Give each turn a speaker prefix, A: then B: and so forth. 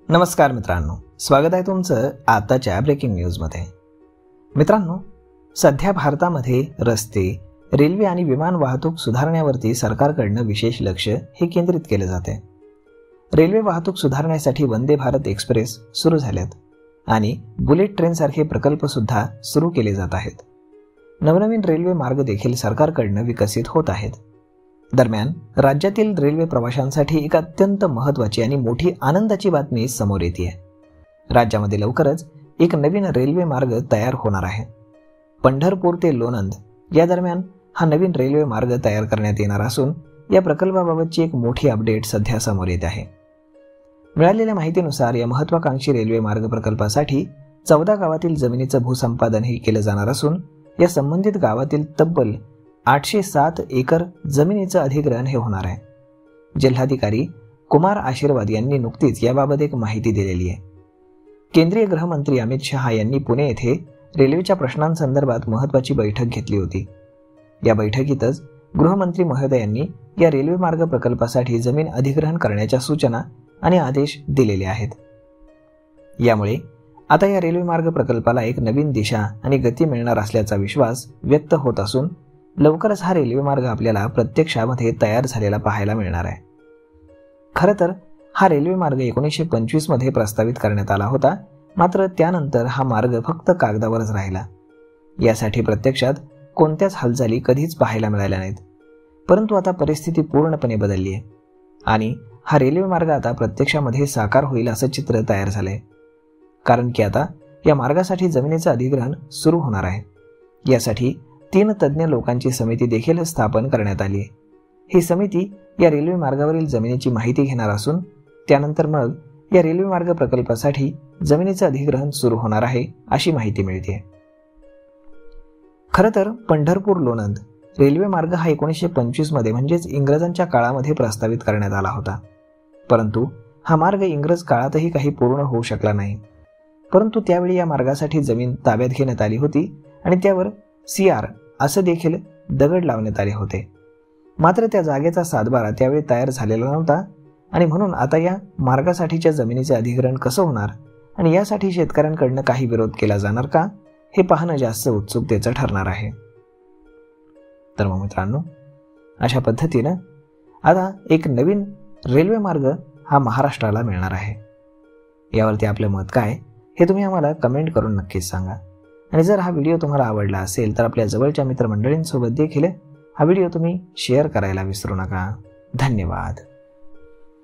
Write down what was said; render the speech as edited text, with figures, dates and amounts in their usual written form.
A: नमस्कार मित्रांनो, स्वागत आहे तुमचं आताच्या ब्रेकिंग न्यूजमध्ये। मित्रांनो, सध्या भारतामध्ये रस्ते, रेल्वे आणि विमान वाहतूक सुधारण्यावरती सरकारकडून विशेष लक्ष हे केंद्रित केले जाते। रेल्वे वाहतूक सुधारण्यासाठी वंदे भारत एक्सप्रेस सुरू झाल्यात आणि बुलेट ट्रेन सारखे प्रकल्प सुद्धा सुरू केले जात आहेत। नवनवीन रेल्वे मार्ग देखील सरकारकडून विकसित होत आहेत। दरम्यान राज्यातील रेल्वे प्रवाशांसाठी एक अत्यंत महत्त्वाची आणि मोठी आनंदाची बातमी समोर येते। राज्यामध्ये लवकरच एक नवीन रेल्वे मार्ग तयार होणार आहे। पंढरपूर ते लोणंद या दरम्यान हा नवीन रेल्वे मार्ग तयार करण्यात येणार असून या प्रकल्पाबाबतची एक मोठी अपडेट सध्या समोर येत आहे। मिळालेल्या माहितीनुसार या महत्त्वाकांक्षी रेल्वे मार्ग प्रकल्पासाठी 14 गावातील जमिनीचं भूसंपादनही केलं जाणार असून या संबंधित गावातील तब्बल 807 एकर जमिनीचं अधिग्रहण हे होणार आहे। जिल्हाधिकारी कुमार आशीर्वाद यांनी नुकतीच याबाबत एक माहिती दिलेली आहे। केंद्रीय गृहमंत्री अमित शहा यांनी पुणे येथे रेल्वेच्या प्रश्नांसंदर्भात महत्त्वाची बैठक घेतली होती। या बैठकीतच गृहमंत्री महोदयांनी या रेल्वे मार्ग प्रकल्पासाठी जमीन अधिग्रहण करण्याच्या सूचना आणि आदेश दिलेले आहेत। यामुळे आता या रेल्वे मार्ग प्रकल्पाला एक नवीन दिशा आणि गती मिळणार असल्याचा विश्वास व्यक्त होत असून लवकरच हा रेल्वे मार्ग आपल्याला प्रत्यक्षामध्ये तयार झालेला पाहायला मिळणार आहे। खरं तर हा रेल्वे मार्ग 1925 मध्ये प्रस्तावित करण्यात आला होता, मात्र त्यानंतर हा मार्ग फक्त कागदावरच राहिला। यासाठी प्रत्यक्षात कोणत्याच हालचाली कधीच पाहायला मिळाल्या नाहीत। परंतु आता परिस्थिती पूर्णपणे बदलली आहे आणि हा रेल्वे मार्ग आता प्रत्यक्षामध्ये साकार होईल असं चित्र तयार झालंय। कारण की आता या मार्गासाठी जमिनीचं अधिग्रहण सुरू होणार आहे। यासाठी 3 तज्ज्ञ लोकांची समिती देखील स्थापन करण्यात आली आहे। ही समिती या रेल्वे मार्गावरील जमिनीची माहिती घेणार असून त्यानंतर मग या रेल्वे मार्ग प्रकल्पासाठी जमिनीचं अधिग्रहण सुरू होणार आहे अशी माहिती मिळते। खरं तर पंढरपूर लोणंद रेल्वे मार्ग हा 1925 मध्ये म्हणजेच इंग्रजांच्या काळामध्ये प्रस्तावित करण्यात आला होता। परंतु हा मार्ग इंग्रज काळातही काही पूर्ण होऊ शकला नाही। परंतु त्यावेळी या मार्गासाठी जमीन ताब्यात घेण्यात आली होती आणि त्यावर CR असं देखील दगड लावण्यात आले होते। मात्र त्या जागेचा सातबारा त्यावेळी तयार झालेला नव्हता आणि म्हणून आता या मार्गासाठीच्या जमिनीचे अधिग्रहण कसं होणार आणि यासाठी शेतकऱ्यांकडून काही विरोध केला जाणार का हे पाहणं जास्त उत्सुकतेचं ठरणार आहे। तर मग मित्रांनो, अशा पद्धतीनं आता एक नवीन रेल्वे मार्ग हा महाराष्ट्राला मिळणार आहे। यावरती आपलं मत काय हे तुम्ही आम्हाला कमेंट करून नक्कीच सांगा। आणि जर हा व्हिडिओ तुम्हाला आवडला असेल तर आपल्या जवळच्या मित्रमंडळींसोबत देखील हा व्हिडिओ तुम्ही शेअर करायला विसरू नका। धन्यवाद।